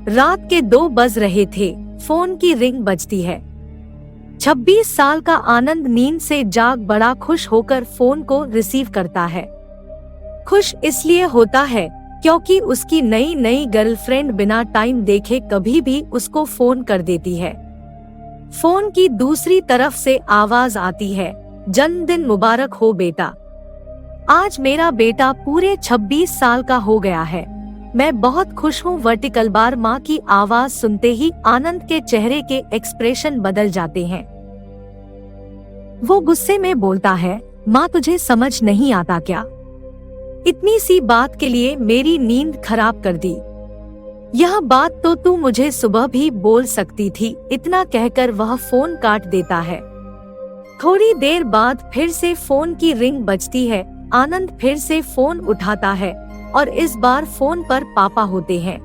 रात के 2 बज रहे थे। फोन की रिंग बजती है। 26 साल का आनंद नींद से जाग बड़ा खुश होकर फोन को रिसीव करता है। खुश इसलिए होता है क्योंकि उसकी नई नई गर्लफ्रेंड बिना टाइम देखे कभी भी उसको फोन कर देती है। फोन की दूसरी तरफ से आवाज आती है, जन्मदिन मुबारक हो बेटा। आज मेरा बेटा पूरे 26 साल का हो गया है। मैं बहुत खुश हूँ। वर्टिकल बार माँ की आवाज सुनते ही आनंद के चेहरे के एक्सप्रेशन बदल जाते हैं। वो गुस्से में बोलता है, माँ तुझे समझ नहीं आता क्या? इतनी सी बात के लिए मेरी नींद खराब कर दी। यह बात तो तू मुझे सुबह भी बोल सकती थी। इतना कहकर वह फोन काट देता है। थोड़ी देर बाद फिर से फोन की रिंग बजती है। आनंद फिर से फोन उठाता है और इस बार फोन पर पापा होते हैं।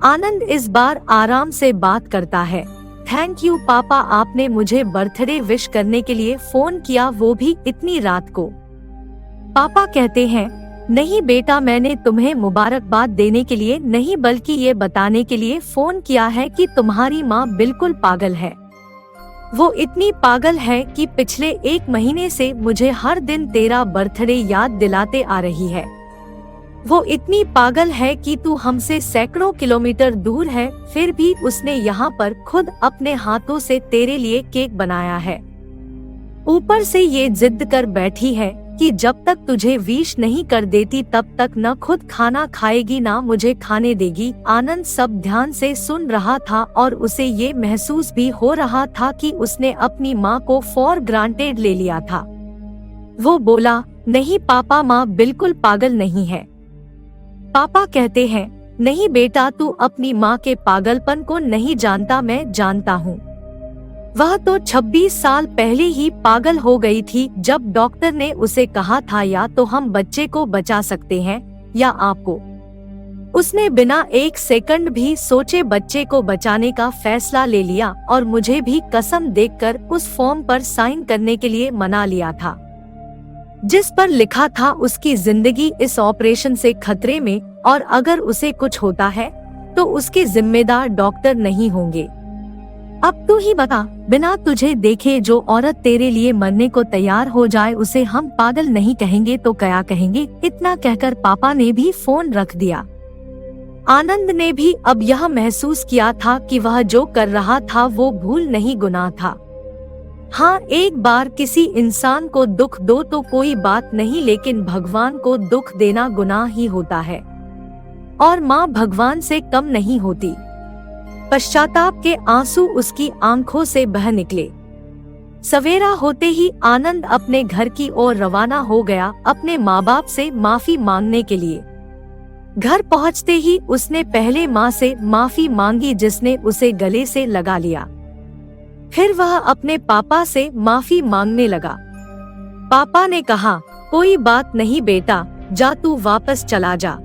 आनंद इस बार आराम से बात करता है। थैंक यू पापा, आपने मुझे बर्थडे विश करने के लिए फोन किया, वो भी इतनी रात को। पापा कहते हैं, नहीं बेटा, मैंने तुम्हें मुबारकबाद देने के लिए नहीं बल्कि ये बताने के लिए फोन किया है कि तुम्हारी माँ बिल्कुल पागल है। वो इतनी पागल है कि पिछले 1 महीने से मुझे हर दिन तेरा बर्थडे याद दिलाते आ रही है। वो इतनी पागल है कि तू हमसे सैकड़ों किलोमीटर दूर है, फिर भी उसने यहाँ पर खुद अपने हाथों से तेरे लिए केक बनाया है। ऊपर से ये जिद कर बैठी है कि जब तक तुझे विश नहीं कर देती तब तक न खुद खाना खाएगी ना मुझे खाने देगी। आनंद सब ध्यान से सुन रहा था और उसे ये महसूस भी हो रहा था कि उसने अपनी माँ को फॉर ग्रांटेड ले लिया था। वो बोला, नहीं पापा, माँ बिल्कुल पागल नहीं है। पापा कहते हैं, नहीं बेटा, तू अपनी माँ के पागलपन को नहीं जानता, मैं जानता हूँ। वह तो 26 साल पहले ही पागल हो गई थी जब डॉक्टर ने उसे कहा था या तो हम बच्चे को बचा सकते हैं या आपको। उसने बिना 1 सेकंड भी सोचे बच्चे को बचाने का फैसला ले लिया और मुझे भी कसम देकर उस फॉर्म पर साइन करने के लिए मना लिया था, जिस पर लिखा था उसकी जिंदगी इस ऑपरेशन से खतरे में और अगर उसे कुछ होता है तो उसके जिम्मेदार डॉक्टर नहीं होंगे। अब तू ही बता, बिना तुझे देखे जो औरत तेरे लिए मरने को तैयार हो जाए उसे हम पागल नहीं कहेंगे तो क्या कहेंगे? इतना कहकर पापा ने भी फोन रख दिया। आनंद ने भी अब यह महसूस किया था कि वह जो कर रहा था वो भूल नहीं गुनाह था। हाँ, एक बार किसी इंसान को दुख दो तो कोई बात नहीं, लेकिन भगवान को दुख देना गुनाह ही होता है और माँ भगवान से कम नहीं होती। पश्चाताप के आंसू उसकी आंखों से बह निकले। सवेरा होते ही आनंद अपने घर की ओर रवाना हो गया अपने माँ बाप से माफी मांगने के लिए। घर पहुँचते ही उसने पहले माँ से माफी मांगी जिसने उसे गले से लगा लिया। फिर वह अपने पापा से माफी मांगने लगा। पापा ने कहा, कोई बात नहीं बेटा, जा तू वापस चला जा।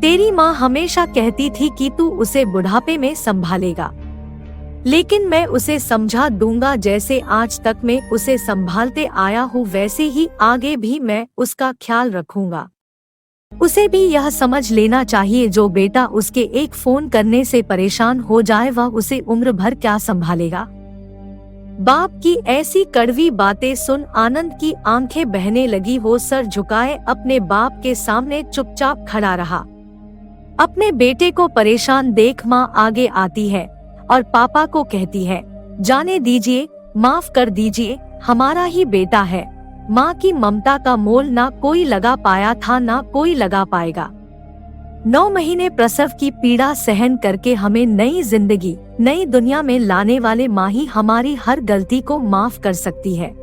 तेरी माँ हमेशा कहती थी कि तू उसे बुढ़ापे में संभालेगा, लेकिन मैं उसे समझा दूंगा। जैसे आज तक मैं उसे संभालते आया हूँ वैसे ही आगे भी मैं उसका ख्याल रखूंगा। उसे भी यह समझ लेना चाहिए जो बेटा उसके एक फोन करने से परेशान हो जाए वह उसे उम्र भर क्या संभालेगा। बाप की ऐसी कड़वी बातें सुन आनंद की आंखें बहने लगी। वो सर झुकाए अपने बाप के सामने चुपचाप खड़ा रहा। अपने बेटे को परेशान देख माँ आगे आती है और पापा को कहती है, जाने दीजिए, माफ कर दीजिए, हमारा ही बेटा है। माँ की ममता का मोल ना कोई लगा पाया था ना कोई लगा पाएगा। 9 महीने प्रसव की पीड़ा सहन करके हमें नई जिंदगी, नई दुनिया में लाने वाले माँ ही हमारी हर गलती को माफ कर सकती है।